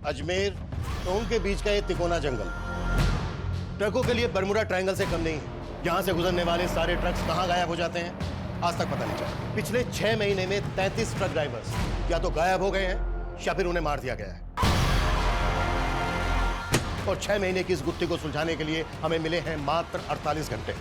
अजमेर टोंक के बीच का ये तिकोना जंगल ट्रकों के लिए बरमुडा ट्रायंगल से कम नहीं है। यहां से गुजरने वाले सारे ट्रक्स कहां गायब हो जाते हैं आज तक पता नहीं चला। पिछले 6 महीने में 33 ट्रक ड्राइवर्स या तो गायब हो गए हैं या फिर उन्हें मार दिया गया है। और 6 महीने की इस गुत्थी को सुलझाने के लिए हमें मिले हैं मात्र 48 घंटे।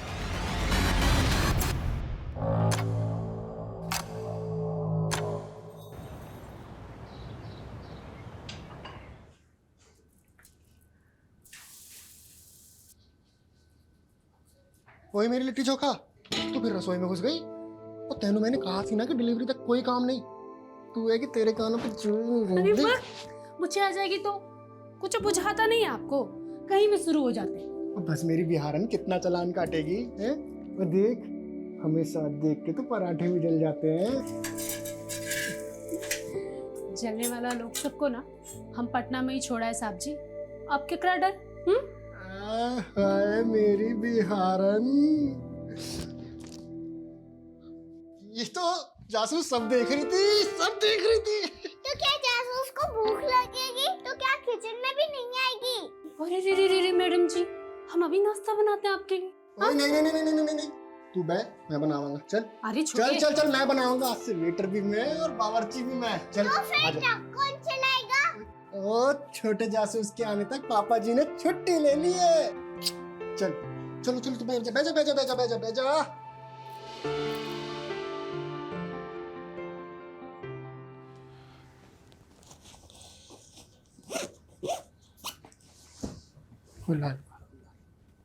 वही मेरी लिट्टी चोखा तू फिर रसोई में घुस गई। और तेनू मैंने कहा थी ना कि डिलीवरी तक कोई काम नहीं। तू है कि तेरे कानों पे अरे वाह, मुझे आ जाएगी तो कुछ बुझाता नहीं है आपको, कहीं भी शुरू हो जाते हैं। बस मेरी बिहारन कितना चालान काटेगी है? और देख हमेशा देख के तो पराठे भी जल जाते हैं। जलने वाला लोग सबको ना हम पटना में ही छोड़ा है साहब जी, अब क्या डर? हाय मेरी बिहारन, ये तो जासूस सब देख रही थी, सब देख रही थी। तो क्या जासूस को भूख लगेगी तो क्या किचन में भी नहीं आएगी? अरे रे रे रे रे मैडम जी, हम अभी नाश्ता बनाते हैं आपके लिए। नहीं नहीं नहीं नहीं नहीं नहीं, तू बै मैं बनाऊंगा। चल अरे चल चल चल मैं बनाऊंगा, आज से वेटर भी मैं और बावर्ची भी मैं। चल तो फिर आजा। ट्रक कौन चलाएगा? ओ छोटे जासूस के आने तक पापा जी ने छुट्टी ले ली है। चल चलो चलो तू बैठ जा बैठ जा बैठ जा बैठ जा बैठ जा बैठ जा।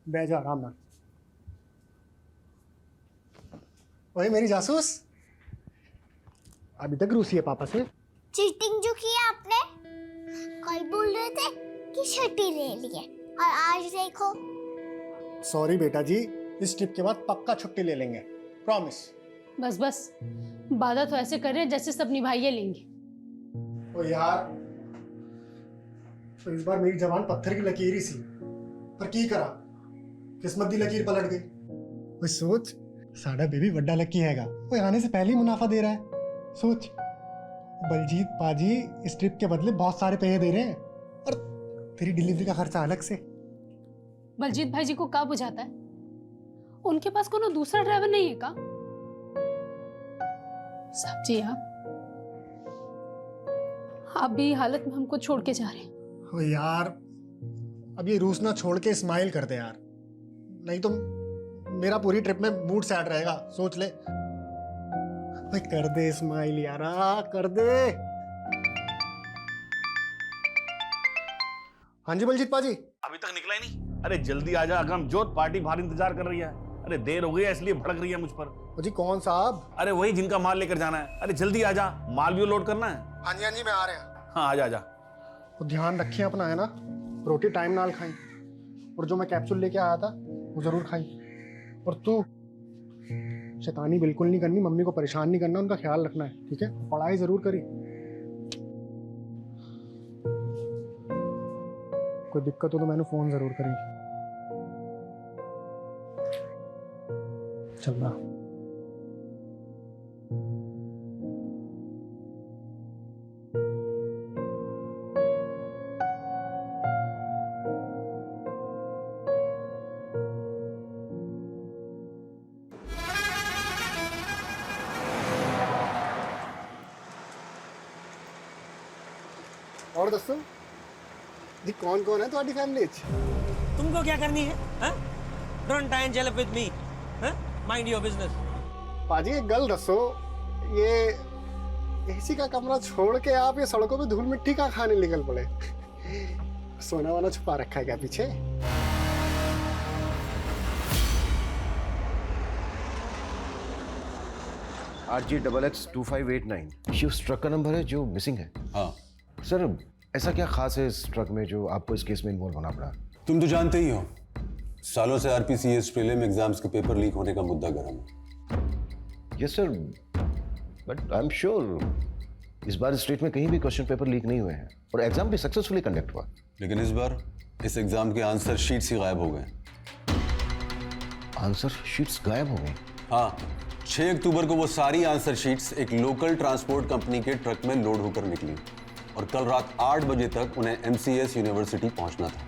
बैठ जा आराम ना। ओए मेरी जासूस, अभी तक रूसी है पापा से। चीटिंग जो की आपने, कल बोल रहे थे कि छुट्टी ले ली है और आज देखो। सॉरी बेटा जी, इस ट्रिप के बाद पक्का छुट्टी ले लेंगे, प्रॉमिस। बस बस, वादा तो ऐसे कर रहे हैं जैसे सब निभाइए लेंगे। ओ यार, तो इस बार मेरी जबान पत्थर की लकीर ही सी, पर की करा किस्मत दी लकीर पलट गई। ओए सोच, साडा बेबी बड्डा लकी हैगा, वो आने से पहले ही मुनाफा दे रहा है। सोच, बलजीत पाजी इस ट्रिप के बदले बहुत सारे पैसे दे रहे हैं और तेरी डिलीवरी का खर्चा अलग से। बलजीत भाई जी को क्या बुझाता है? उनके पास कोनो दूसरा ड्राइवर नहीं है का? साहब जी आप भी हालत में हमको छोड़ के जा रहे हैं। ओ यार, अब ये रूस ना छोड़ के स्माइल कर दे यार, नहीं तो मेरा पूरी ट्रिप में मूड सैड रहेगा। सोच ले भाई, कर दे स्माइल यारा, कर दे। हाँ जी बलजीत पाजी। अभी तक निकला ही नहीं? अरे जल्दी आ जा अगमजोत, पार्टी बाहर इंतजार कर रही है। अरे देर हो गई है इसलिए भड़क रही है मुझ पर। जी कौन साहब? अरे वही जिनका माल लेकर जाना है। अरे जल्दी आ जा, माल भी लोड करना है। हाँ जी मैं आ रहे हैं। हाँ आ जा। तो ध्यान रखिए अपना, है ना, रोटी टाइम नाल खाई और जो मैं कैप्सूल लेके आया था वो जरूर खाई। और तू शैतानी बिल्कुल नहीं करनी, मम्मी को परेशान नहीं करना, उनका ख्याल रखना है, ठीक है? पढ़ाई जरूर करी। कोई दिक्कत हो तो मैंने फोन जरूर करी। चल रहा। और दोस्तों जी कौन कौन है तुम्हारी फैमिली? तुमको क्या करनी है? Don't time jail with me, mind your business. पाजी एक गल दसो, ये एसी का कमरा छोड़ के आप ये सड़कों पे धूल मिट्टी का खाने निकल पड़े? सोना वाना छुपा रखा है क्या पीछे? RG XX2589 ये उस ट्रक का नंबर है जो मिसिंग है। हाँ सर, ऐसा क्या खास है इस ट्रक में जो आपको इस केस में इन्वॉल्व होना पड़ा? तुम तो जानते ही हो, सालों से RPCS प्रीलिम एग्जाम्स के पेपर लीक होने का मुद्दा गर्म है। Yes sir, but I am sure इस बार स्टेट में कहीं भी क्वेश्चन पेपर लीक नहीं हुए हैं और एग्जाम भी सक्सेसफुली कंडक्ट हुआ। लेकिन इस बार इस एग्जाम के आंसर शीट्स ही गायब हो गए। आंसर शीट्स गायब हो गई? हाँ, 6 अक्टूबर को वो सारी आंसर शीट्स एक लोकल ट्रांसपोर्ट कंपनी के ट्रक में लोड होकर निकली और कल रात 8 बजे तक उन्हें MCS यूनिवर्सिटी पहुंचना था,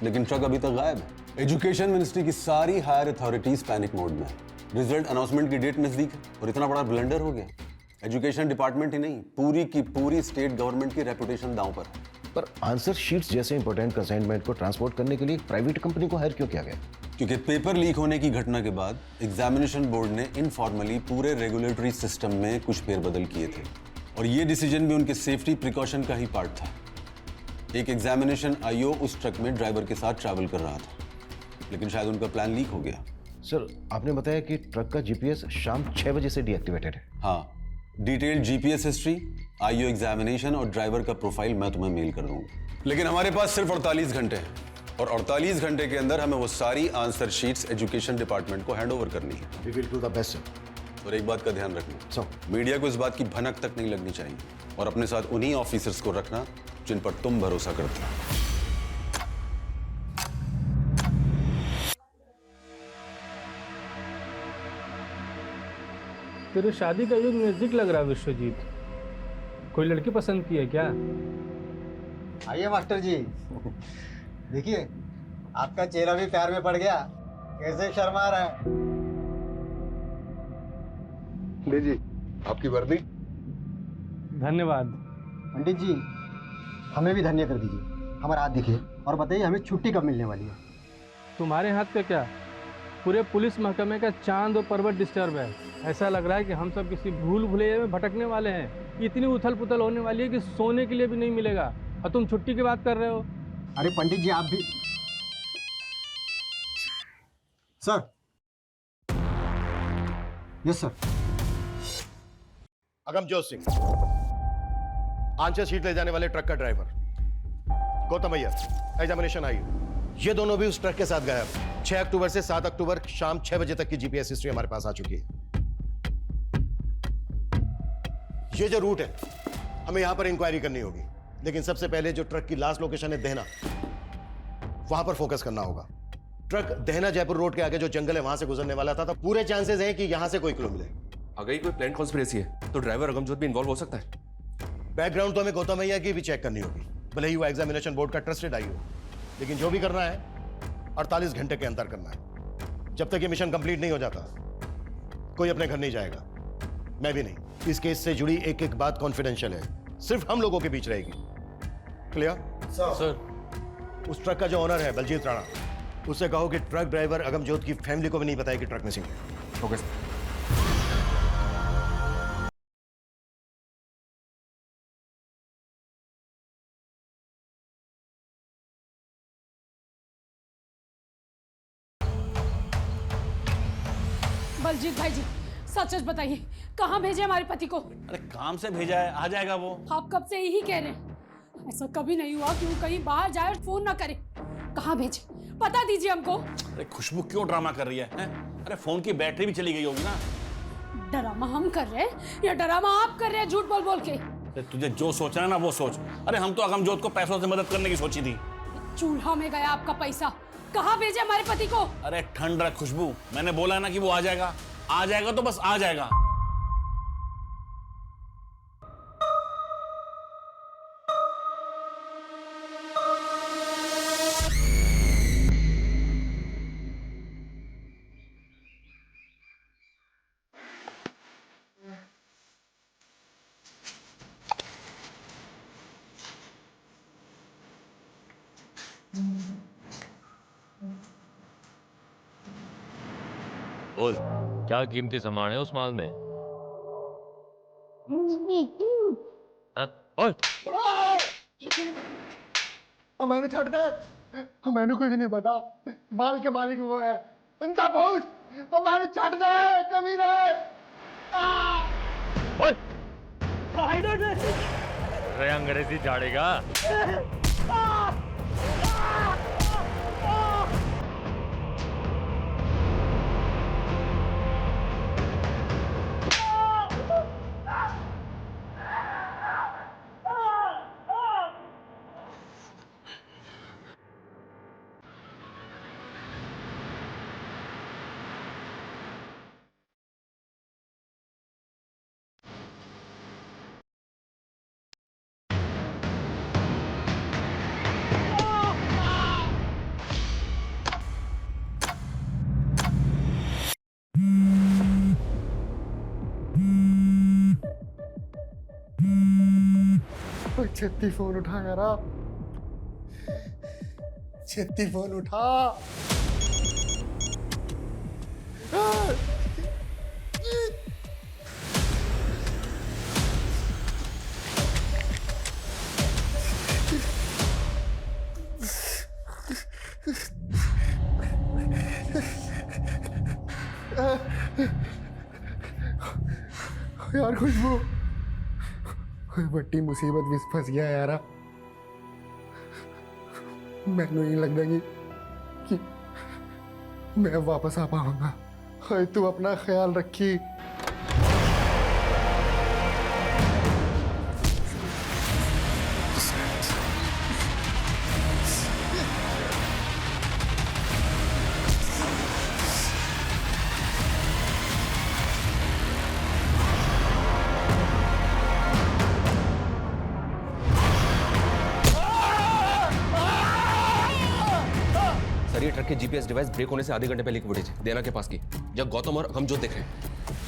लेकिन ट्रक अभी तक गायब है। एजुकेशन मिनिस्ट्री की सारी हायर अथॉरिटीज पैनिक मोड में है। रिजल्ट अनाउंसमेंट की डेट नजदीक है और इतना बड़ा ब्लंडर हो गया। एजुकेशन डिपार्टमेंट ही नहीं, पूरी की पूरी स्टेट गवर्नमेंट की रेपुटेशन दांव पर है। पर आंसर शीट्स जैसे इंपॉर्टेंट कंसाइनमेंट को ट्रांसपोर्ट करने के लिए एक प्राइवेट कंपनी को हायर क्यों किया गया? क्योंकि पेपर लीक होने की घटना के बाद एग्जामिनेशन बोर्ड ने इनफॉर्मली पूरे रेगुलेटरी सिस्टम में कुछ फेरबदल किए थे और ये डिसीजन भी उनके सेफ्टी प्रिकॉशन का ही पार्ट था। एक एग्जामिनेशन IO उस ट्रक में ड्राइवर के साथ ट्रैवल कर रहा था, लेकिन शायद उनका प्लान लीक हो गया। सर, आपने बताया कि ट्रक का GPS शाम 6 बजे से डीएक्टिवेटेड है। हाँ, detailed GPS history, IO examination और ड्राइवर का प्रोफाइल मैं तुम्हें मेल कर दूंगा। लेकिन हमारे पास सिर्फ 48 घंटे हैं और 48 घंटे के अंदर हमें वो सारी आंसर शीट्स एजुकेशन डिपार्टमेंट को हैंड ओवर करनी है। We will do the best sir. और एक बात का ध्यान रखना, सर, मीडिया को इस बात की भनक तक नहीं लगनी चाहिए और अपने साथ उन्हीं ऑफिसर्स को रखना जिन पर तुम भरोसा करते हो। तेरे शादी का युग नजदीक लग रहा है विश्वजीत। कोई लड़की पसंद की है क्या? आइए मास्टर जी, देखिए आपका चेहरा भी प्यार में पड़ गया। कैसे शर्मा रहा है। लीजिए आपकी वर्दी। धन्यवाद। पंडित जी, हमें भी धन्य कर दीजिए। हमारा हाथ दिखिए और बताइए हमें छुट्टी कब मिलने वाली है। तुम्हारे हाथ का क्या, पूरे पुलिस महकमे का चांद और पर्वत डिस्टर्ब है। ऐसा लग रहा है कि हम सब किसी भूल भुलैया में भटकने वाले हैं। इतनी उथल पुथल होने वाली है कि सोने के लिए भी नहीं मिलेगा और तुम छुट्टी की बात कर रहे हो। अरे पंडित जी आप भी। Sir. Yes sir. Agamjot Singh, answer sheet ले जाने वाले ट्रक का ड्राइवर। गौतम अय्यर, एग्जामिनेशन आई। ये दोनों भी उस ट्रक के साथ गायब। 6 अक्टूबर से 7 अक्टूबर शाम 6 बजे तक की GPS हिस्ट्री हमारे पास आ चुकी है। ये जो रूट है, हमें यहां पर इंक्वायरी करनी होगी, लेकिन सबसे पहले जो ट्रक की लास्ट लोकेशन है देहना, वहां पर फोकस करना होगा। ट्रक देहना जयपुर रोड के आगे जो जंगल है वहां से गुजरने वाला था, तो पूरे चांसेस हैं कि यहां से कोई क्लू मिले। अगर ये कोई प्लान कॉन्स्पिरेसी है तो ड्राइवर अगमजोत भी इन्वॉल्व हो सकता है। बैकग्राउंड तो हमें गौतम अय्यर की भी चेक करनी होगी, भले ही वो एग्जामिनेशन बोर्ड का ट्रस्टेड आई हो, लेकिन जो भी करना है 48 घंटे के अंदर करना है। जब तक ये मिशन कंप्लीट नहीं हो जाता कोई अपने घर नहीं जाएगा, मैं भी नहीं। इस केस से जुड़ी एक एक बात कॉन्फिडेंशियल है, सिर्फ हम लोगों के बीच रहेगी। क्लियर? सर। उस ट्रक का जो ओनर है बलजीत राणा, उससे कहो कि ट्रक ड्राइवर अगमजोत की फैमिली को भी नहीं बताया कि ट्रक मिसिंग है। Okay sir. बलजीत भाई जी, सच सच बताइए, कहाँ भेजे हमारे पति को? अरे काम से भेजा है, आ जाएगा वो। आप कब से यही कह रहे हैं? ऐसा कभी नहीं हुआ कि वो कहीं बाहर जाए और फोन ना करे। कहाँ भेजे, पता दीजिए हमको। अरे खुशबू क्यों ड्रामा कर रही है? अरे फोन की बैटरी भी चली गई होगी ना। ड्रामा हम कर रहे हैं या ड्रामा आप कर रहे हैं झूठ बोल बोल के? अरे तुझे जो सोचना है ना वो सोच। अरे हम तो अगमजोत को पैसों से मदद करने की सोची थी। चूल्हा में गया आपका पैसा। कहाँ भेजे हमारे पति को? अरे ठंड रख खुशबू, मैंने बोला ना कि वो आ जाएगा। आ जाएगा तो बस आ जाएगा। बोल, क्या कीमती सामान है उस माल में? ओए, मैंने छोड़ दे, मैंने कुछ नहीं पता। माल के मालिक वो है, उनका पूछ। मैंने छोड़ दे, कमीने। ओए, अरे अंग्रेजी झाड़ेगा। छेती फोन उठा यार, छेती फोन उठा। यार खुशबू, बड़ी मुसीबत विच फंस गया यार। मैनू नहीं लगता कि मैं वापस आ पाऊंगा। हाय तू अपना ख्याल रखी। सर ये ट्रक के जीपीएस डिवाइस ब्रेक होने से आधे घंटे पहले की फुटेज है, देना के पास की, जब गौतम और अगमजोत देख रहे हैं।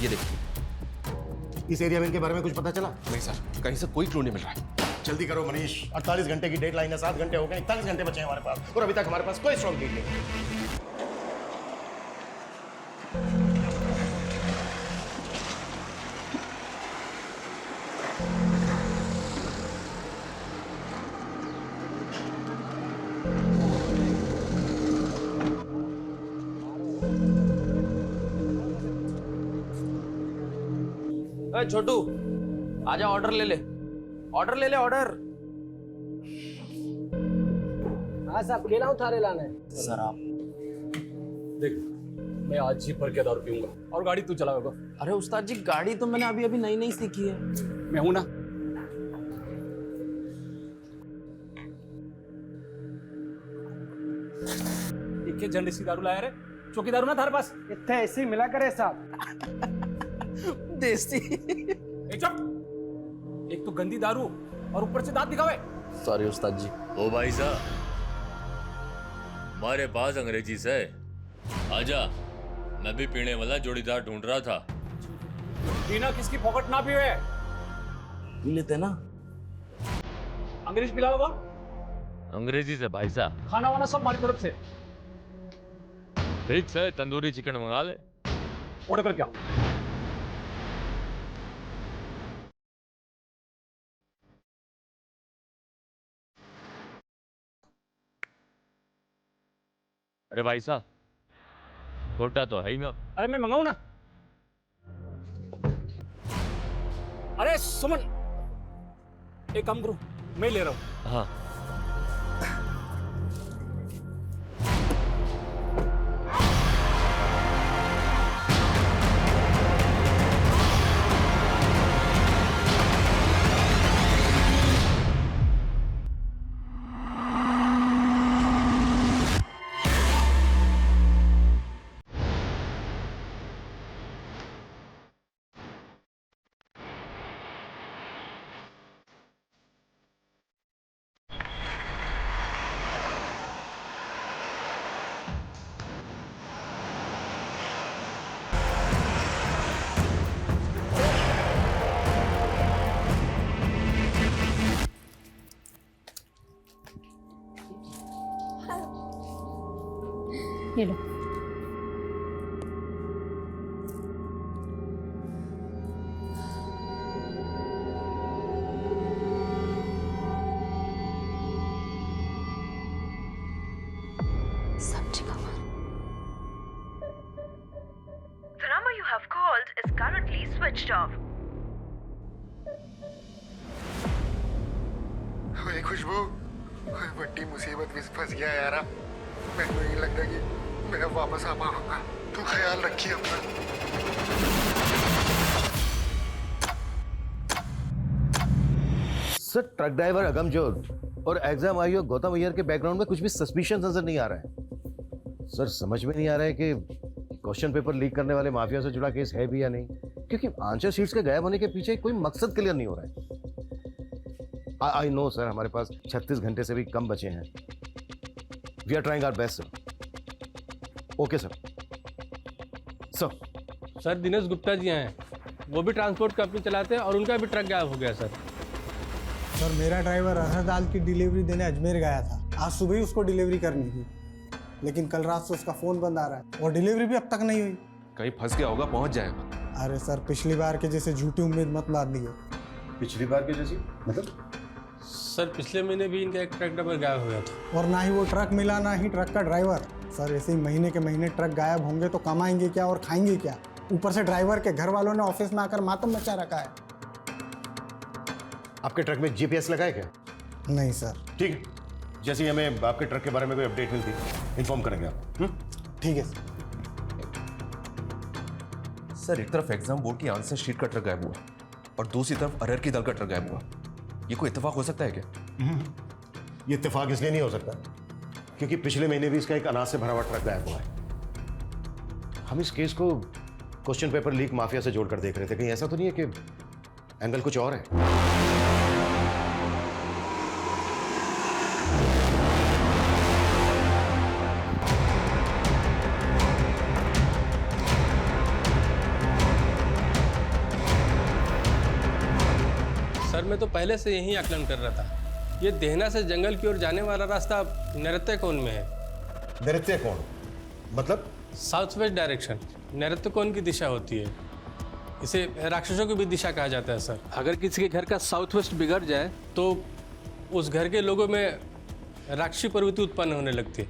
ये देखिए। इस एरिया में इनके बारे में कुछ पता चला? नहीं सर, कहीं से कोई क्लू नहीं मिल रहा है। जल्दी करो मनीष, 48 घंटे की डेडलाइन है, 7 घंटे हो गए, 41 घंटे बचे हैं हमारे पास, और अभी तक हमारे पास कोई स्ट्रॉन्ग लीड नहीं। छोटू आजा, ऑर्डर ले ले, ऑर्डर ले ले, ऑर्डर। हाँ साहब, केला उतारे लाना है। सर आप देख, मैं आज ही भर के दारू पीऊंगा और गाड़ी तू चलाएगा। अरे उस्ताद जी, गाड़ी तो मैंने अभी अभी नई नई सीखी है। मैं हूं ना। एक जनरेसी दारू लाया रे, चौकी दारू ना थारे पास इतने ऐसे मिला करे साहब। देसी। चुप, एक तो गंदी दारू और ऊपर से दांत दिखावे। सॉरी उस्ताद जी। ओ भाई साहब, हमारे पास अंग्रेजी से आजा, मैं भी पीने वाला जोड़ीदार ढूंढ रहा था। पीना किसकी पॉकेट ना पीवे, पी लेते ना। अंग्रेजी पिलाओगा? अंग्रेजी से भाई साहब। खाना वाना सब हमारी तरफ से। ठीक से तंदूरी चिकन मंगा ले। ऑर्डर कर क्या? अरे भाई साहब, छोटा तो है ही ना। अरे मैं मंगाऊं ना। अरे सुमन, एक काम करो, मैं ले रहा हूं। हाँ ये लो। सब्जी का The number you have called is currently switched off. ओए खुशबू, ओए बड़ी मुसीबत में फंस गया यार। मैनू नहीं लगता कि मैं वापस आ पाऊंगा। तू ख्याल रखी अपना। सर ट्रक ड्राइवर अगमजोत और एग्जाम आईओ गौतम अय्यर के बैकग्राउंड में कुछ भी सस्पिशन नजर नहीं आ रहा है। सर समझ में नहीं आ रहा है कि क्वेश्चन पेपर लीक करने वाले माफिया से जुड़ा केस है भी या नहीं, क्योंकि आंसर शीट्स के गायब होने के पीछे कोई मकसद क्लियर नहीं हो रहा है। आई नो सर, हमारे पास 36 घंटे से भी कम बचे हैं। We are trying our best sir. Okay sir. Sir Dinesh Gupta ji हैं, वो भी ट्रांसपोर्ट कंपनी चलाते हैं और उनका भी ट्रक गायब हो गया सर। सर मेरा ड्राइवर अरहर दाल की डिलीवरी देने अजमेर गया था। आज सुबह ही उसको डिलीवरी करनी थी, लेकिन कल रात से उसका फ़ोन बंद आ रहा है और डिलीवरी भी अब तक नहीं हुई। कहीं फंस गया होगा, पहुंच जाएगा। अरे सर पिछली बार के जैसे झूठी उम्मीद मत लादिए। पिछली बार की जैसी मतलब? सर पिछले महीने भी इनका एक ट्रक ड्राइवर गायब हो गया था। और ना ही वो ट्रक मिला ना ही ट्रक का ड्राइवर। सर ऐसे ही महीने के महीने ट्रक गायब होंगे तो कमाएंगे क्या और खाएंगे क्या? ऊपर से ड्राइवर के घर वालों ने ऑफिस में आकर मातम मचा रखा है। आपके ट्रक में जीपीएस लगा है क्या? नहीं सर। ठीक है, जैसे ही हमें आपके ट्रक के बारे में कोई अपडेट मिलती है इन्फॉर्म करेंगे आप। ठीक है सर। सर एक तरफ एग्जाम बोर्ड की आंसर शीट का ट्रक गायब हुआ और दूसरी तरफ अरहर की दाल का ट्रक गायब हुआ। ये कोई इत्तेफाक हो सकता है क्या? ये इत्तेफाक इसलिए नहीं हो सकता क्योंकि पिछले महीने भी इसका एक अनाज से भरा हुआ ट्रक गायब हुआ है। हम इस केस को क्वेश्चन पेपर लीक माफिया से जोड़कर देख रहे थे। कहीं ऐसा तो नहीं है कि एंगल कुछ और है? सर मैं तो पहले से यही आकलन कर रहा था। ये देहना से जंगल की ओर जाने वाला रास्ता नृत्यकोण में है। नृत्यकोण मतलब? साउथ वेस्ट डायरेक्शन नृत्यकोण की दिशा होती है। इसे राक्षसों की भी दिशा कहा जाता है सर। अगर किसी के घर का साउथ वेस्ट बिगड़ जाए तो उस घर के लोगों में राक्षसी प्रवृत्ति उत्पन्न होने लगती है।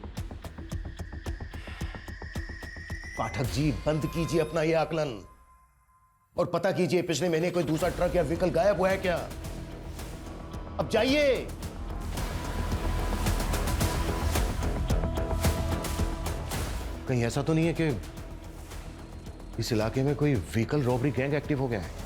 पाठक जी बंद कीजिए अपना ये आकलन और पता कीजिए पिछले महीने कोई दूसरा ट्रक या व्हीकल गायब हुआ है क्या? अब जाइए। कहीं ऐसा तो नहीं है कि इस इलाके में कोई व्हीकल रॉबरी गैंग एक्टिव हो गया है?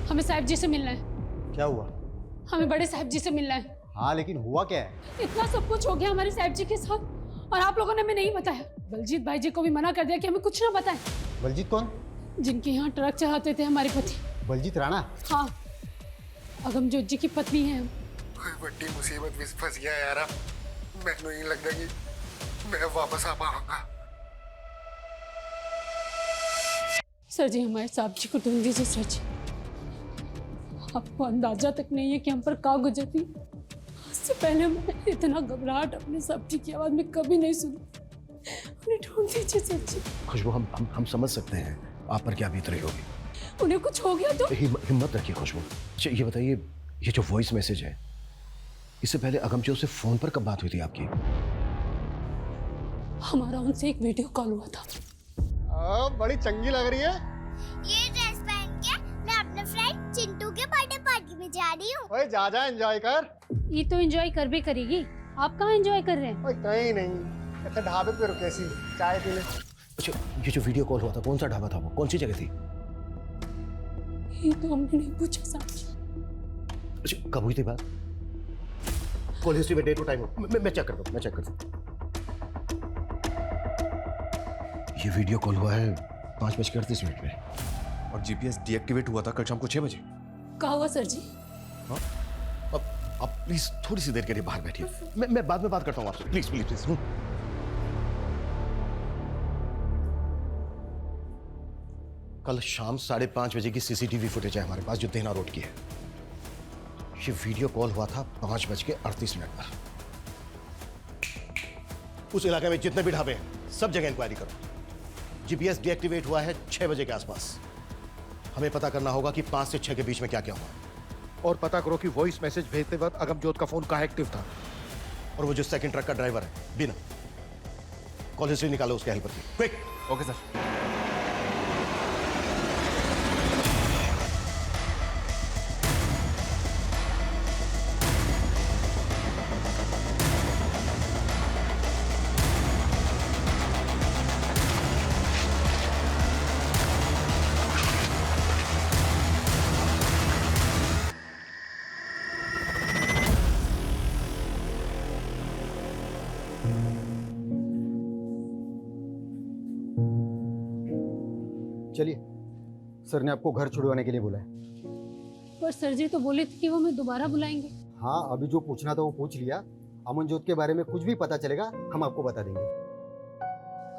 हमें साहब जी से मिलना है। क्या हुआ? हमें बड़े साहब जी से मिलना है। हाँ लेकिन हुआ क्या है? इतना सब कुछ हो गया हमारे साहब जी के साथ और आप लोगों ने हमें नहीं बताया। बलजीत भाई जी को भी मना कर दिया कि हमें कुछ ना बताएं। बलजीत कौन? जिनके यहाँ ट्रक चलाते थे हमारे पति। बलजीत राणा? हाँ, अगमजोत जी की पत्नी है हम। बड़ी मुसीबत में फंस गया यार। मैंने नहीं लगता कि मैं वापस आ पाऊंगा। सर जी हमारे साहब जी को ढूंढ दीजिए सर जी। आपको अंदाजा तक नहीं है कि हम पर का गुजरती। इससे पहले मैंने इतना घबराहट अपने साहब जी की आवाज में कभी नहीं सुनी। उन्हें ढूंढ दीजिए सर जी। खुशबू हम समझ सकते हैं आप पर क्या बीत रही होगी। उन्हें कुछ हो गया तो? हिम्मत रखिए खुशबू। अच्छा ये बताइए, ये जो वॉइस मैसेज है इससे पहले अगमजोत से फोन पर कब बात हुई थी आपकी? हमारा उनसे एक वीडियो कॉल हुआ था। बड़ी चंगी लग रही है। ये ड्रेस पहन के मैं अपने फ्रेंड चिंटू के बर्थडे पार्टी में जा रही हूँ। ओए जा एंजॉय कर। ये तो एंजॉय कर भी करेगी। आप कहाँ एंजॉय कर रहे हैं? ओए कहीं नहीं, ऐसे ढाबे पे रुके सी चाय पीने। अच्छा ये जो वीडियो कॉल हुआ था कौन सा ढाबा था वो? कौन सी जगह थी? ये तो हमने नहीं पूछा साहब जी। अच्छा कब हुई थी बात? कॉल हिस्ट्री में डेट और टाइम मैं चेक करता हूँ, मैं चेक करता हूँ। ये वीडियो कॉल हुआ है 5:38 में और जीपीएस डीएक्टिवेट हुआ था कल शाम को 6 बजे। कहा हुआ सर जी? हाँ? अब प्लीज थोड़ी सी देर के लिए बाहर बैठिए। मैं बाद में बात करता हूँ आपसे। Please please please. कल शाम 5:30 बजे की सीसीटीवी फुटेज है हमारे पास जो देना रोड की है। ये वीडियो कॉल हुआ था 5:38 पर। उस इलाके में जितने भी ढाबे हैं सब जगह इंक्वायरी करो। जीपीएस डीएक्टिवेट हुआ है 6 बजे के आसपास। हमें पता करना होगा कि 5 से 6 के बीच में क्या क्या हुआ और पता करो कि वॉइस मैसेज भेजते वक्त अगमजोत का फोन कहाँ एक्टिव था और वो जो सेकंड ट्रक का ड्राइवर है बिना। कॉल हिस्ट्री निकालो उसके हेल्पर की। क्विक। Okay sir. चलिए, सर ने आपको घर छुड़वाने के लिए बुलाया। पर सर जी तो बोले थे कि वो हमें दोबारा बुलाएंगे। हाँ, अभी जो पूछना था वो पूछ लिया। अमनजोत के बारे में कुछ भी पता चलेगा हम आपको बता देंगे।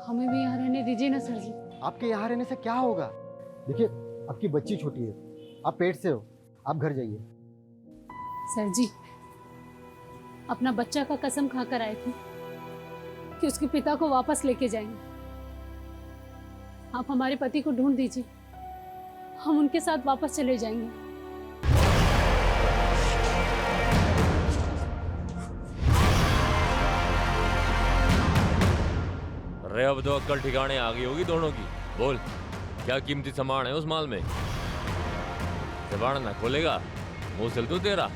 हमें भी यहाँ रहने दीजिए ना सर जी। आपके यहाँ रहने से क्या होगा? देखिए, आपकी बच्ची छोटी है, आप पेट से हो, आप घर जाइए। सर जी, अपना बच्चा का कसम खाकर आए थे कि उसके पिता को वापस लेके जाएंगे। आप हमारे पति को ढूंढ दीजिए, हम उनके साथ वापस चले जाएंगे। अरे अब तो अक्कल ठिकाने आ गई होगी दोनों की। बोल, क्या कीमती सामान है उस माल में? जबान ना खोलेगा, मुंह सिल तू तेरा।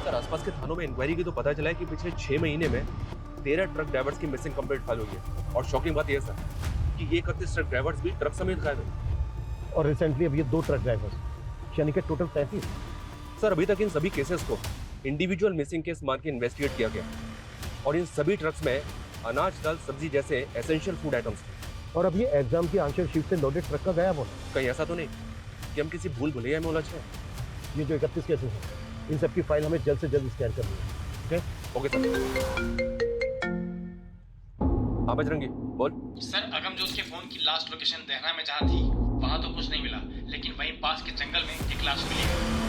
सर, आसपास के थानों में इंक्वायरी की तो पता चला है कि पिछले 6 महीने में 13 ट्रक ड्राइवर्स की मिसिंग कंप्लेंट फाइल हुई है। और शॉकिंग बात यह सर कि ये 31 ट्रक ड्राइवर्स भी ट्रक समेत गायब हैं। और रिसेंटली अभी ये 2 ट्रक ड्राइवर्स, यानी कि टोटल 33। सर, अभी तक इन सभी केसेस को इंडिविजुअल मिसिंग केस मान के इन्वेस्टिगेट किया गया और इन सभी ट्रक्स में अनाज, दाल, सब्जी जैसे एसेंशियल फूड आइटम्स थे। और अब ये एग्जाम की आंसर शीट से लोडेड ट्रक का गायब होना। कहीं ऐसा तो नहीं कि हम किसी भूल भुलैया में उलझे हैं? ये जो 31 केसेस हैं, इन सब की फाइल हमें जल्द से जल्द स्कैन करनी है। Okay sir. हाँ बजरंगी, बोल। सर, अगमजोत के फोन की लास्ट लोकेशन देहरा में जहाँ थी वहाँ तो कुछ नहीं मिला, लेकिन वहीं पास के जंगल में एक लाश मिली है।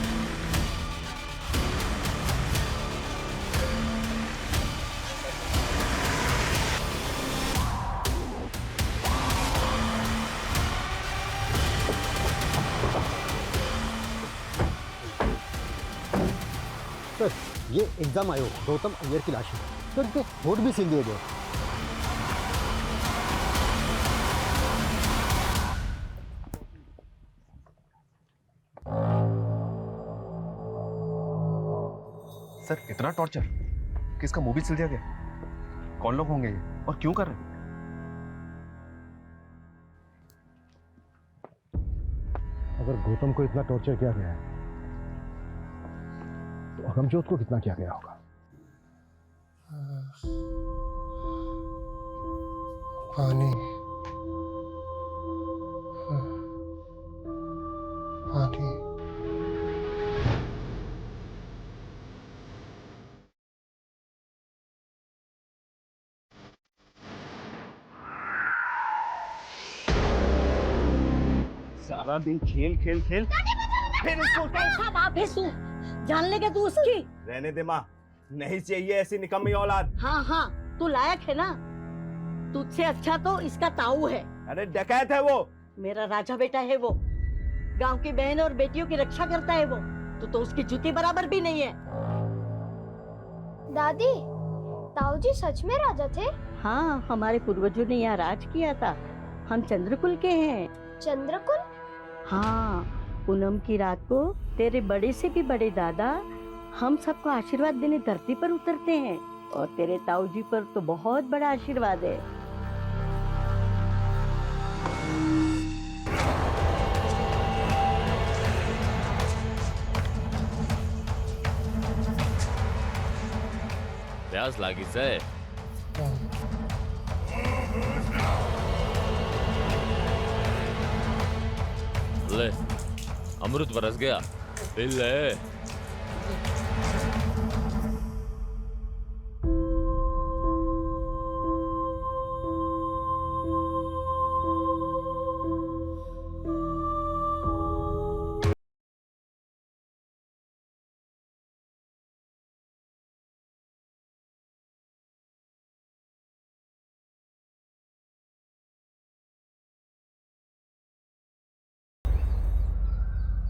सर, ये एग्जाम आयोग गौतम अय्यर की लाश है। सर, इनके वोट भी सील दिए गए। सर, इतना टॉर्चर कि इसका मुंह भी सिल दिया गया। कौन लोग होंगे ये और क्यों कर रहे हैं? अगर गौतम को इतना टॉर्चर किया गया है तो अगमजोत को कितना किया गया होगा? पानी, पानी। सारा दिन खेल खेल खेल, फिर इसको कैसा बाप है तू? जान लेगा तू उसकी? रहने दे माँ, नहीं चाहिए ऐसी निकम्मी औलाद। हाँ हाँ, तू लायक है ना। तुझसे अच्छा तो इसका ताऊ है। अरे डकैत है वो। मेरा राजा बेटा है वो। गांव की बहन और बेटियों की रक्षा करता है वो। तू तो उसकी जूती बराबर भी नहीं है। दादी, ताऊ जी सच में राजा थे? हाँ, हमारे पूर्वजों ने यहाँ राज किया था। हम चंद्रकुल के हैं। चंद्रकुल? हाँ, पूनम की रात को तेरे बड़े से भी बड़े दादा हम सबको आशीर्वाद देने धरती पर उतरते हैं और तेरे ताऊ जी पर तो बहुत बड़ा आशीर्वाद है। प्यास लागी से ले, अमृत बरस गया, पी ले।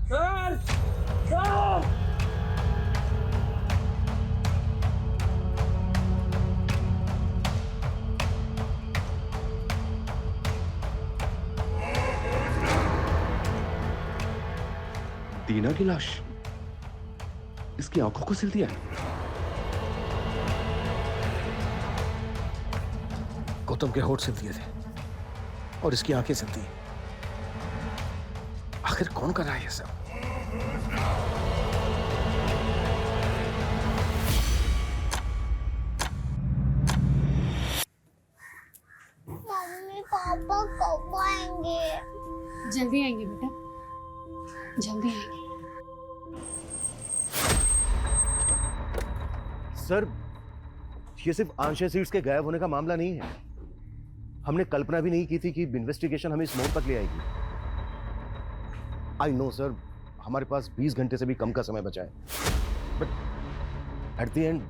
सर सर दीना की लाश इसकी आंखों को सिल दिया है। गौतम के होठ सिल दिए थे और इसकी आंखें सिल दी। आखिर कौन कर रहा है ये सब? मम्मी पापा कब आएंगे? जल्दी आएंगे बेटा, जल्दी आएंगे। सर, ये सिर्फ आंशिक सीट्स के गायब होने का मामला नहीं है। हमने कल्पना भी नहीं की थी कि इन्वेस्टिगेशन हमें इस मोड़ तक ले आएगी। आई नो सर, हमारे पास 20 घंटे से भी कम का समय बचा है, बट एट द एंड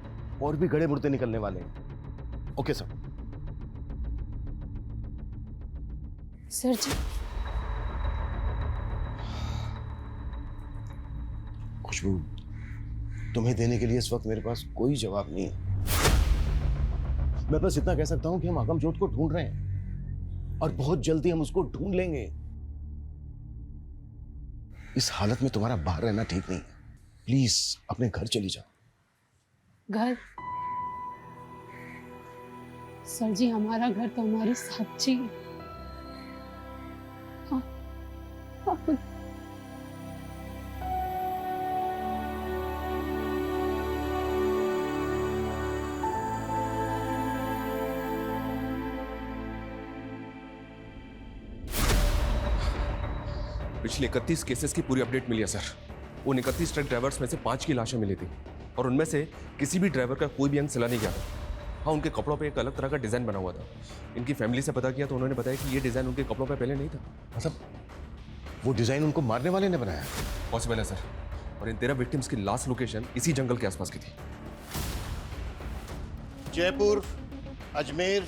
और भी गड़े मुर्दे निकलने वाले हैं। Okay sir. सर जी, खुशबू, तुम्हें देने के लिए इस वक्त मेरे पास कोई जवाब नहीं है। मैं बस इतना कह सकता हूं कि हम आगमजोत को ढूंढ रहे हैं और बहुत जल्दी हम उसको ढूंढ लेंगे। इस हालत में तुम्हारा बाहर रहना ठीक नहीं है। प्लीज अपने घर चली जाओ। घर? सर जी, हमारा घर तो हमारी साक्षी है। आप पिछले 31 केसेस की पूरी अपडेट मिली है सर। उन 31 ट्रक ड्राइवर्स में से 5 की लाशें मिली थी और उनमें से किसी भी ड्राइवर का कोई भी अंग सिला नहीं गया था। हाँ, उनके कपड़ों पे एक अलग तरह का डिजाइन बना हुआ था। इनकी फैमिली से पता किया तो उन्होंने बताया कि ये डिजाइन उनके कपड़ों पे पहले नहीं था। मतलब वो डिजाइन उनको मारने वाले ने बनाया? पॉसिबल है सर। और इन 13 विक्टिम्स की लास्ट लोकेशन इसी जंगल के आसपास की थी। जयपुर, अजमेर,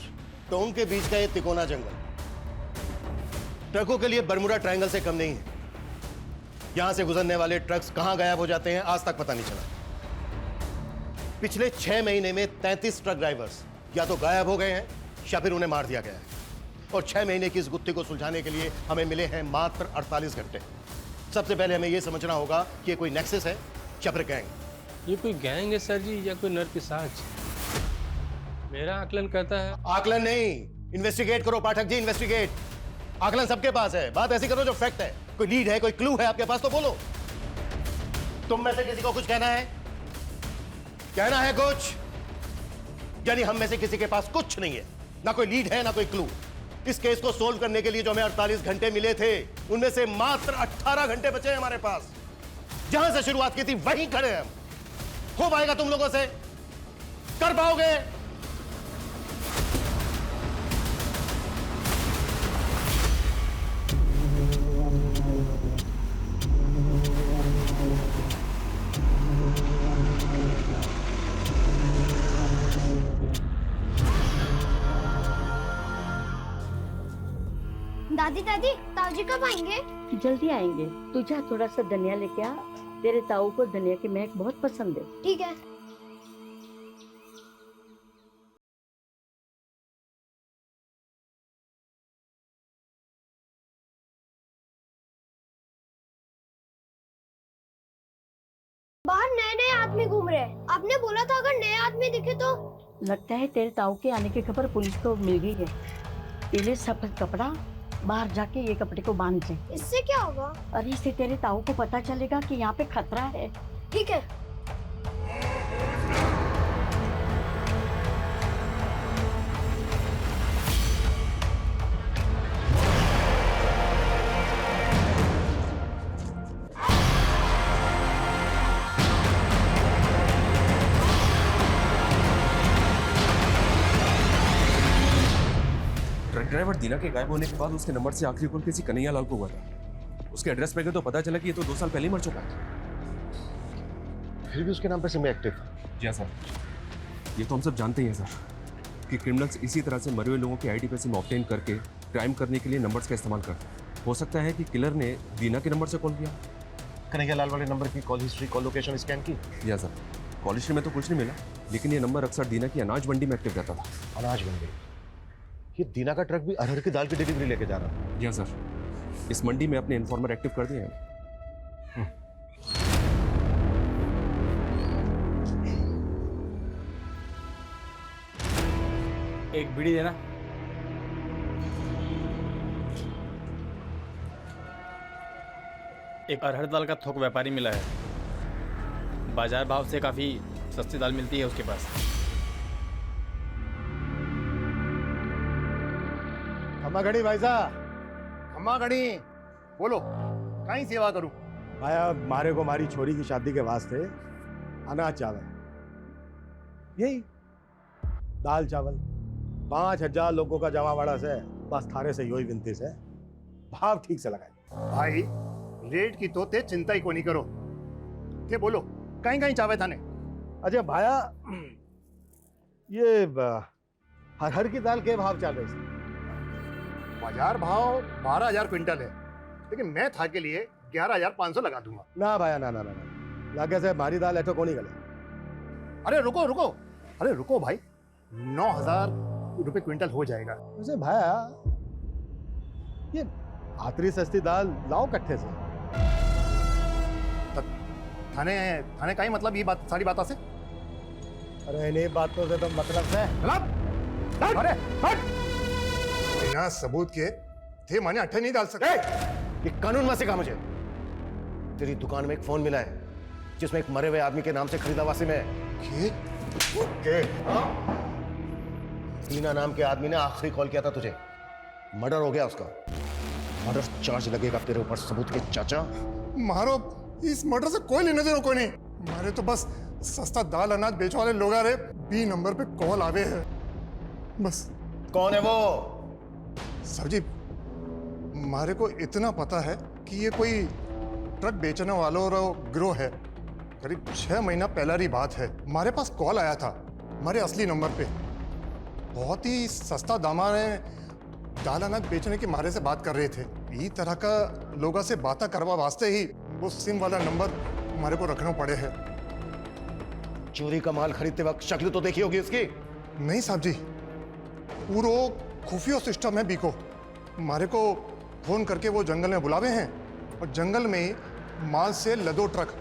टोंक के बीच का ये तिकोना जंगल ट्रकों के लिए बरमुडा ट्रायंगल से कम नहीं है। यहां से गुजरने वाले ट्रक्स कहां गायब हो जाते हैं आज तक पता नहीं चला। पिछले 6 महीने में 33 ट्रक ड्राइवर्स या तो गायब हो गए हैं या फिर उन्हें मार दिया गया है। और 6 महीने की इस गुत्थी को सुलझाने के लिए हमें मिले हैं मात्र 48 घंटे। सबसे पहले हमें यह समझना होगा कि ये कोई नेक्सस है या फिर गैंग। ये कोई गैंग है सर जी या कोई नरपिशाच? मेरा आकलन कहता है। आकलन नहीं, इन्वेस्टिगेट करो पाठक जी, इन्वेस्टिगेट। आकलन सबके पास है, बात ऐसी करो जो फैक्ट है। कोई लीड है, कोई क्लू है आपके पास तो बोलो। तुम में से किसी को कुछ कहना है? कहना है कुछ? यानी हम में से किसी के पास कुछ नहीं है, ना कोई लीड है ना कोई क्लू। इस केस को सोल्व करने के लिए जो हमें 48 घंटे मिले थे उनमें से मात्र 18 घंटे बचे हैं हमारे पास। जहां से शुरुआत की थी वहीं खड़े हैं हम। हो पाएगा तुम लोगों से? कर पाओगे? दादी दादी, ताऊजी कब आएंगे? जल्दी आएंगे। तू जा थोड़ा सा धनिया लेके आ, तेरे ताऊ को धनिया की महक बहुत पसंद है। ठीक है। बाहर नए नए आदमी घूम रहे हैं। आपने बोला था अगर नए आदमी दिखे तो। लगता है तेरे ताऊ के आने की खबर पुलिस को मिल गई है। पीले सफेद कपड़ा, बाहर जाके ये कपड़े को बांध ले। इससे क्या होगा? अरे इससे तेरे ताऊ को पता चलेगा कि यहाँ पे खतरा है। ठीक है। ट्रक ड्राइवर दीना के गायब होने के बाद उसके नंबर से आखिरी कॉल किसी कन्हैया लाल को हुआ था। उसके एड्रेस पे गए तो पता चला कि ये तो 2 साल पहले ही मर चुका है। फिर भी उसके नाम पर सिम एक्टिव था। जी सर, ये तो हम सब जानते ही हैं सर कि क्रिमिनल्स इसी तरह से मरे हुए लोगों की आईडी पे सिम ऑब्टेन करके क्राइम करने के लिए नंबर्स का इस्तेमाल करते हैं। हो सकता है कि किलर ने दीना के नंबर से कॉल किया। कन्हैया लाल वाले नंबर की call history, call location scan की? या सर, कॉल हिस्ट्री में तो कुछ नहीं मिला, लेकिन ये नंबर अक्सर दीना की अनाज मंडी में एक्टिव रहता था। अनाज मंडी? ये दीना का ट्रक भी अरहर की दाल की डिलीवरी लेके जा रहा था? या सर, इस मंडी में अपने इन्फॉर्मर एक्टिव कर दिए हैं। एक बीड़ी देना। एक अरहर दाल का थोक व्यापारी मिला है, बाजार भाव से काफी सस्ती दाल मिलती है उसके पास। खम्मा घड़ी भाई साहब, खम्मा घड़ी, बोलो कहीं सेवा करूं? भाया मारे को मारी छोरी की शादी के वास्ते अनाज चावल, यही दाल चावल 5000 लोगों का जमावाड़ा से, बस थारे से योही विनती से भाव ठीक से लगाए। भाई रेट की तो ते चिंता ही को नहीं करो, ते बोलो कहीं कहीं चावे थाने। अच्छा भाया, ये अरहर की दाल के भाव चल रहे थे? बाजार भाव 12000 क्विंटल है, लेकिन मैं था के लिए 11500 लगा दूंगा। ना भाया ना ना ना ना, लागे से भारी दाल ऐठो कोनी गले। अरे रुको रुको, अरे रुको भाई, 9000 रुपए क्विंटल हो जाएगा। वैसे भाया ये आतरी सस्ती दाल लाओ कट्ठे से। थाने थाने का ही मतलब ये बात सारी बात से? अरे नहीं बातों से तो मतलब से। अरे हट! बिना सबूत के थे माने अट्ठे नहीं डाल सकते। ये कानून में सिखा मुझे। तेरी दुकान में एक फोन मिला है जिसमें एक मरे हुए आदमी के नाम से खरीदा वासिम है। के? दीना नाम के आदमी ने आखिरी कॉल किया था तुझे, मर्डर हो गया उसका। मर्डर चार्ज लगेगा तेरे ऊपर सबूत के चाचा। मारो, इस मर्डर से कोई लेने देना कोई नहीं। मारे तो बस सस्ता दाल अनाज बेचने वाले लोग आ रहे, बी नंबर पे कॉल आवे है बस। कौन है वो? सर जी, मारे को इतना पता है कि ये कोई ट्रक बेचने वालों का गिरोह है। करीब 6 महीना पहला की बात है, हमारे पास कॉल आया था हमारे असली नंबर पे। बहुत ही सस्ता दामा में दाल अनाज बेचने के मारे से बात कर रहे थे। इस तरह का लोगों से बातें करवा वास्ते ही वो सिम वाला नंबर हमारे को रखना पड़े है। चोरी का माल खरीदते वक्त शक्ल तो देखी होगी उसकी? नहीं साहब जी, पूरा खुफिया सिस्टम है बीको। हमारे को फोन करके वो जंगल में बुलावे हैं और जंगल में ही माल से लदो ट्रक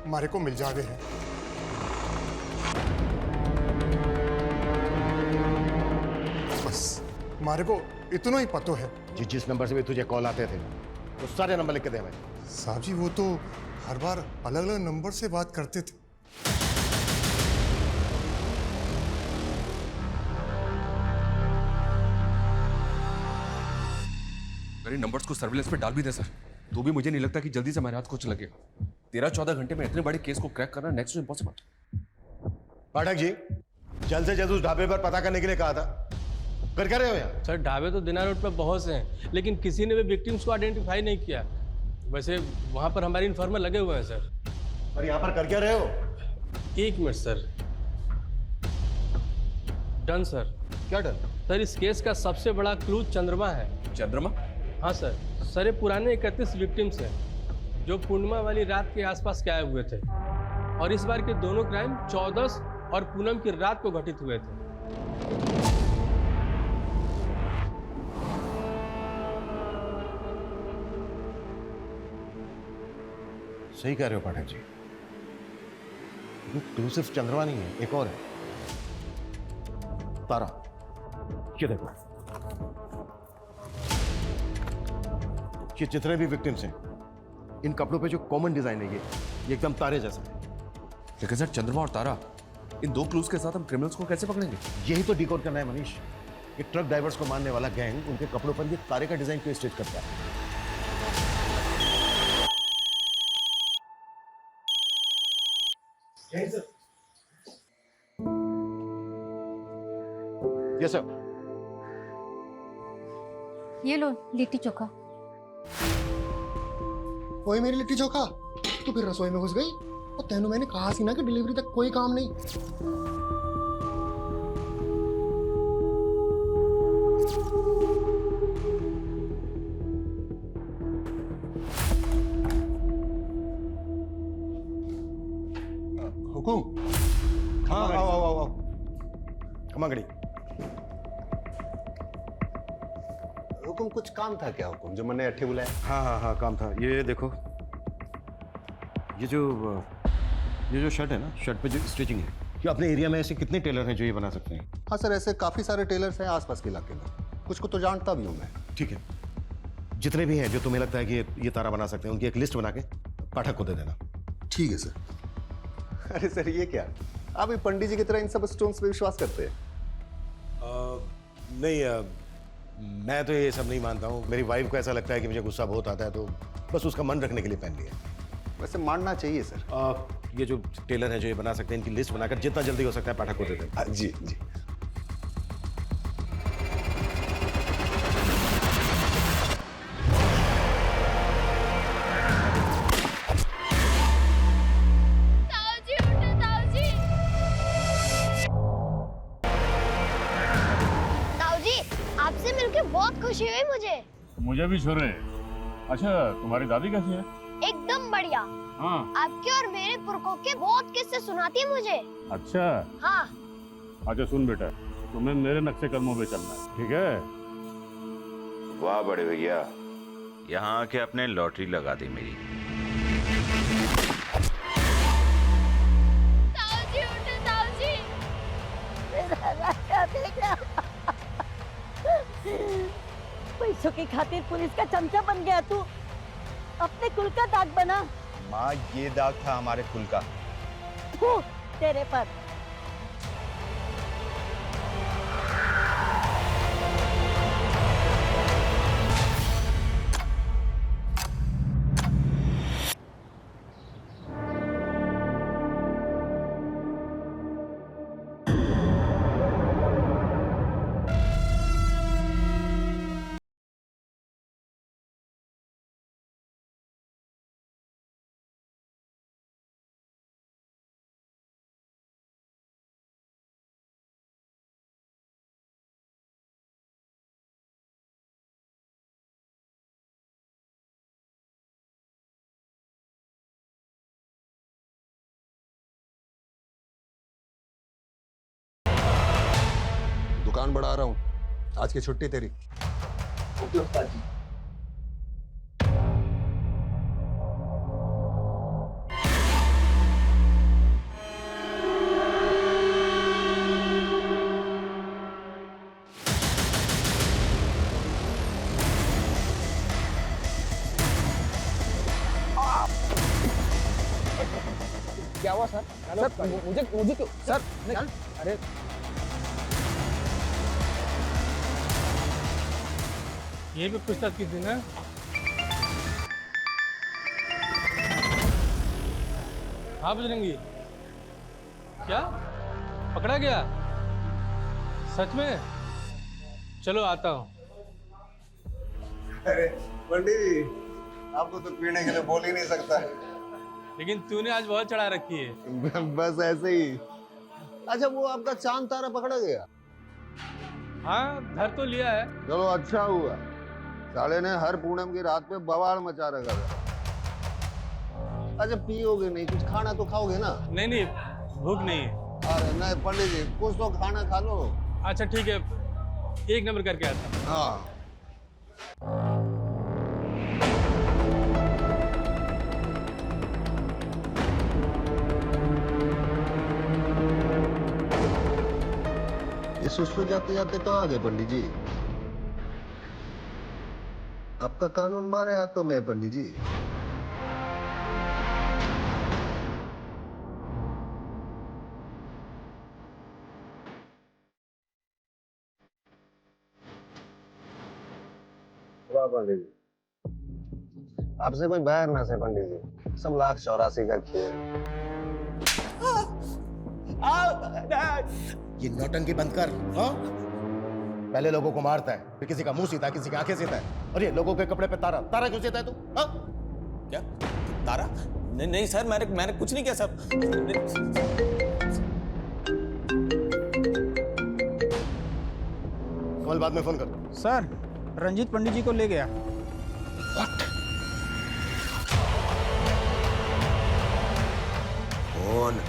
हमारे को मिल जावे हैं। बस हमारे को इतना ही पतो है। जिस नंबर से भी तुझे कॉल आते थे वो सारे नंबर लिख के दे हमें। साहब जी, वो तो हर बार अलग अलग नंबर से बात करते थे। मेरे नंबर्स को सर्विलेंस पे डाल भी दे सर, तो भी मुझे नहीं लगता कि जल्दी से हमारे हाथ कुछ लगेगा। 13-14 घंटे में इतने बड़े केस को क्रैक करना next to impossible. Pathak ji, जल्द से जल्द उस ढाबे पर पता करने के लिए कहा था, कर क्या रहे हो यहाँ? सर ढाबे तो दिना रोड पर बहुत से हैं, लेकिन किसी ने भी विक्टिम्स को आइडेंटिफाई नहीं किया। वैसे वहाँ पर हमारे इन्फॉर्मर लगे हुए हैं सर। और यहाँ पर कर क्या रहे हो? 1 मिनट सर। Done sir. क्या डन? सर इस केस का सबसे बड़ा क्लू चंद्रमा है। चंद्रमा? हाँ सर। सर ये पुराने 31 विक्टिम्स हैं जो पूर्णिमा वाली रात के आसपास गायब हुए थे, और इस बार के दोनों क्राइम 14 और पूनम की रात को घटित हुए थे। सही कह रहे हो पाठक जी, क्लू सिर्फ चंद्रमा नहीं है, एक और है, तारा। ये देखो, ये जितने भी विक्टिम्स हैं, इन कपड़ों पे जो कॉमन डिजाइन है ये एकदम तारे जैसा है। लेकिन सर चंद्रमा और तारा, इन 2 क्लूज के साथ हम क्रिमिनल्स को कैसे पकड़ेंगे? यही तो डिकोड करना है मनीष। ये ट्रक ड्राइवर्स को मारने वाला गैंग उनके कपड़ों पर ये तारे का डिजाइन क्यों स्टिच करता है? Yes sir. ये लो लिट्टी चोखा। वही मेरी लिट्टी चोखा, तो फिर रसोई में घुस गई। और तेनू मैंने कहा सी ना कि डिलीवरी तक कोई काम नहीं। हुकुम। हाँ आओ आओ आओ आओ। कमा गड़ी। हुकुम कुछ काम था क्या हुकुम जो मैंने अट्ठे बुलाया? हाँ हाँ हाँ काम था। ये देखो, ये जो शर्ट है ना, शर्ट पे जो स्टिचिंग है, कि अपने एरिया में ऐसे कितने टेलर हैं जो ये बना सकते हैं? हाँ सर, ऐसे काफी सारे टेलर्स हैं आसपास के इलाके में, कुछ को तो जानता भी हूँ मैं। ठीक है, जितने भी हैं जो तुम्हें लगता है कि ये तारा बना सकते हैं, उनकी एक लिस्ट बना के पाठक को दे देना। ठीक है सर। अरे सर ये क्या, आप भी पंडित जी की तरह इन सब स्टोन्स पे विश्वास करते हैं? नहीं, मैं तो ये सब नहीं मानता हूँ। मेरी वाइफ को ऐसा लगता है कि मुझे गुस्सा बहुत आता है, तो बस उसका मन रखने के लिए पहन लिया। वैसे मानना चाहिए सर। ये जो टेलर हैं जो ये बना सकते हैं, इनकी लिस्ट बनाकर जितना जल्दी हो सकता है पाठक को दे देना। जी जी। आपसे मिलके बहुत खुशी हुई मुझे भी छोरे। अच्छा, तुम्हारी दादी कैसी है? एकदम बढ़िया। हाँ। आपके और मेरे पुरखों के बहुत किस्से सुनाती है मुझे। अच्छा। हाँ। अच्छा सुन बेटा, तुम्हें मेरे नक्शे कदमों पे चलना है, ठीक है? वाह बड़े भैया, यहाँ आके अपने लॉटरी लगा दी मेरी। ताऊजी उठो ताऊजी। मेरा राजा बेटा। पैसों की खातिर पुलिस का चमचा बन गया तू, अपने कुल का दाग बना। माँ ये दाग था हमारे कुल का। तेरे पर। दुकान बढ़ा रहा हूँ, आज की छुट्टी तेरी। ओके उस्ताद जी। क्या हुआ सर? सर मुझे क्यों सर? अरे ये भी पूछताछ की थी ना? हाँ बजरंगी, क्या पकड़ा गया? सच में? चलो आता हूँ। अरे पंडित जी, आपको तो पीने के लिए बोल ही नहीं सकता। लेकिन तूने आज बहुत चढ़ा रखी है। बस ऐसे ही। अच्छा वो आपका चांद तारा पकड़ा गया? हाँ धर तो लिया है। चलो अच्छा हुआ, साले ने हर पूनम की रात पे बवाल मचा रखा था। अच्छा पियोगे नहीं, कुछ खाना तो खाओगे ना? नहीं नहीं, भूख नहीं है। अरे नहीं पंडित जी, कुछ तो खाना खा लो। अच्छा ठीक है, एक नंबर करके आता हूँ। हाँ। इस उसमें जाते जाते कहाँ आ गए पंडित जी? आपका कानून मारे हाथों में है पंडित जी। वाह पंडित जी, आपसे कोई बैर ना से पंडित जी, सब 1,84,000 का खेल। ये नौटंकी बंद कर। हाँ? पहले लोगों को मारता है, फिर किसी का मुंह सीता है, किसी की आंखें सीता है, और ये लोगों के कपड़े पे तारा तारा क्यों सीता है तू? हाँ? क्या तारा? नहीं नहीं सर, मैंने कुछ नहीं किया सर। कमल बाद में फोन कर। सर रंजीत पंडित जी को ले गया। कौन?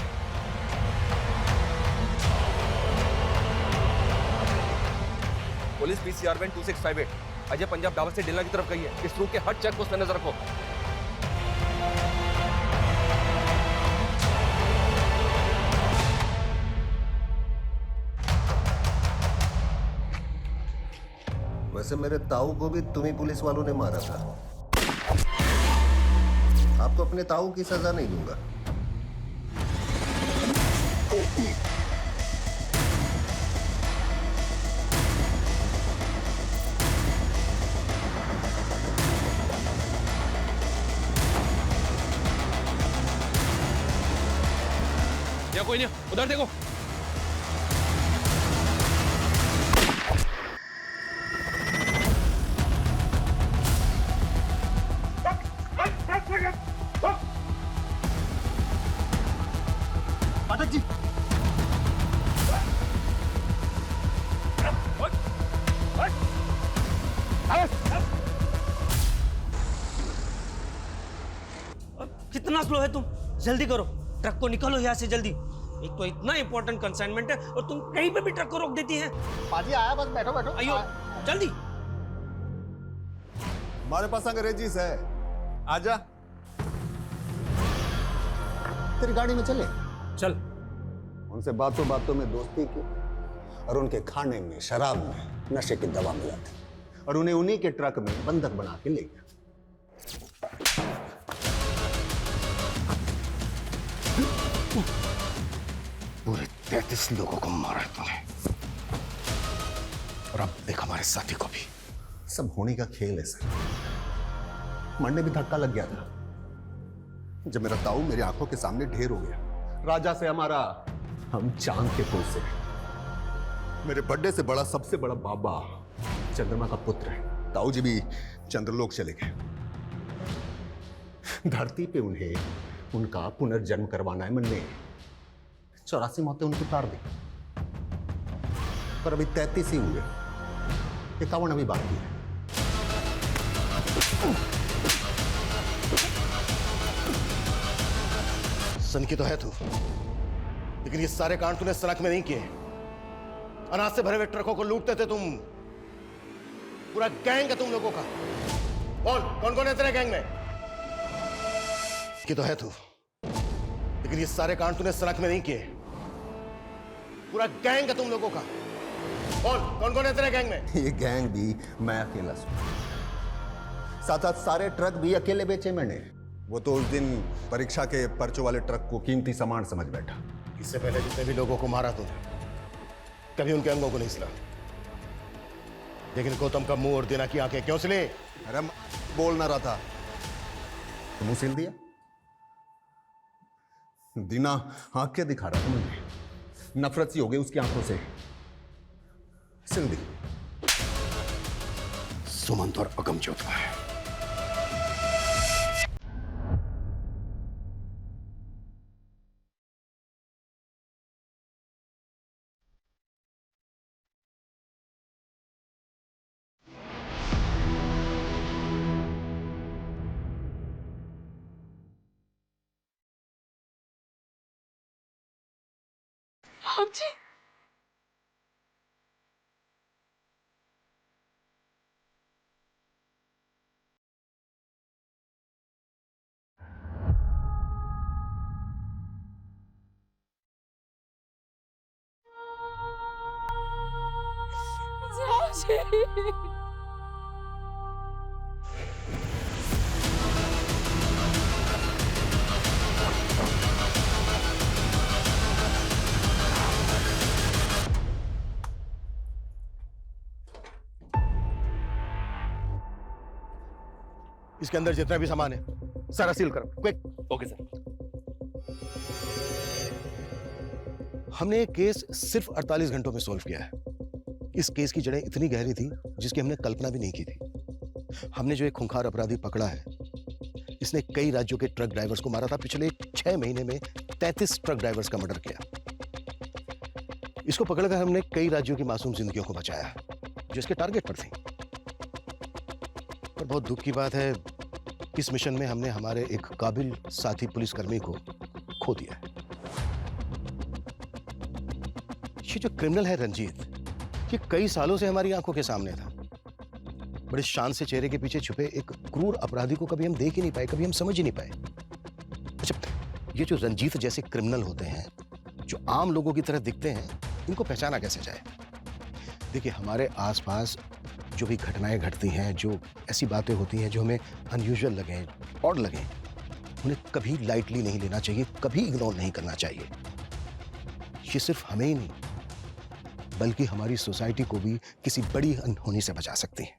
Is PCR van 2658 Ajay Punjab tower से डेला की तरफ गई है। इस रूट के हर चेक पोस्ट पर नजर रखो। वैसे मेरे ताऊ को भी तुम्ही पुलिस वालों ने मारा था। आपको अपने ताऊ की सजा नहीं दूंगा। या कोई नहीं, उधर देखो। पाठक जी, कितना स्लो है तुम? जल्दी करो, ट्रक को निकालो यहाँ से जल्दी। एक तो इतना इंपॉर्टेंट कंसाइनमेंट है और तुम कहीं पे भी ट्रक को रोक देती हैं। पाजी आया, बस बैठो बैठो। आइयो जल्दी। हमारे पास अंग्रेजीस है, आजा। तेरी गाड़ी में चले। चल। उनसे बातों बातों में दोस्ती की और उनके खाने में, शराब में नशे की दवा मिलाते और उन्हें उन्हीं के ट्रक में बंधक बना के ले गया। पूरे 33 लोगों को मारा है तूने, और अब देख हमारे साथी को भी। सब होने का खेल है सर। मरने भी धक्का लग गया था जब मेरा ताऊ मेरी आंखों के सामने ढेर हो गया। राजा से हमारा, हम चांद के पुल से। मेरे बर्थडे से बड़ा, सबसे बड़ा बाबा चंद्रमा का पुत्र है। ताऊ जी भी चंद्रलोक चले गए। धरती पे उन्हें उनका पुनर्जन्म करवाना है। मन ने 84 मौतें उनको उतार दी, पर अभी 33 ही हुए। 51 अभी बाकी है। सन की तो है तू, लेकिन ये सारे कांड तूने सड़क में नहीं किए। अनाज से भरे हुए ट्रकों को लूटते थे तुम। पूरा गैंग है तुम लोगों का। बोल, कौन कौन है तेरे गैंग में? की तो है तू, लेकिन ये सारे कांड तूने सड़क में नहीं किए। पूरा गैंग है तुम लोगों का। बोल, कौन कौन है तेरे गैंग में? ये गैंग भी मैं अकेला हूं। साथ साथ सारे ट्रक भी अकेले बेचे मैंने। वो तो उस दिन परीक्षा के पर्चों वाले ट्रक को कीमती सामान समझ बैठा। इससे पहले जितने भी लोगों को मारा तूने, कभी उनके अंगों को नहीं सिला, लेकिन गौतम का मुंह और दीना की आंखें क्यों सिले? अरे बोल ना रहा था तो मुंह सिल दिया। दीना आंखें दिखा रहा था मुझे, नफरत सी हो गई उसकी आंखों से, सिल दी। सुमंत और अगमजोत का है। आप जी, इसके अंदर जितना भी सामान है सारा सील करो, क्विक। Okay sir. हमने ये केस सिर्फ 48 घंटों में सॉल्व किया है। इस केस की जड़ें इतनी गहरी थी जिसकी हमने कल्पना भी नहीं की थी। हमने जो एक खूंखार अपराधी पकड़ा है, इसने कई राज्यों के ट्रक ड्राइवर्स को मारा था। पिछले 6 महीने में 33 ट्रक ड्राइवर्स का मर्डर किया। इसको पकड़कर हमने कई राज्यों की मासूम जिंदगियों को बचाया जो इसके टारगेट पर थी। पर बहुत दुख की बात है, इस मिशन में हमने हमारे एक काबिल साथी पुलिसकर्मी को खो दिया है। ये जो क्रिमिनल है रंजीत, ये कई सालों से हमारी आंखों के सामने था। बड़े शान से चेहरे के पीछे छुपे एक क्रूर अपराधी को कभी हम देख ही नहीं पाए, कभी हम समझ ही नहीं पाए। अच्छा, ये जो रंजीत जैसे क्रिमिनल होते हैं, जो आम लोगों की तरह दिखते हैं, इनको पहचाना कैसे जाए? देखिए, हमारे आसपास जो भी घटनाएं घटती हैं, जो ऐसी बातें होती हैं जो हमें अनयूजुअल लगे, ऑड लगे, उन्हें कभी लाइटली नहीं लेना चाहिए, कभी इग्नोर नहीं करना चाहिए। ये सिर्फ हमें ही नहीं, बल्कि हमारी सोसाइटी को भी किसी बड़ी अनहोनी से बचा सकती है।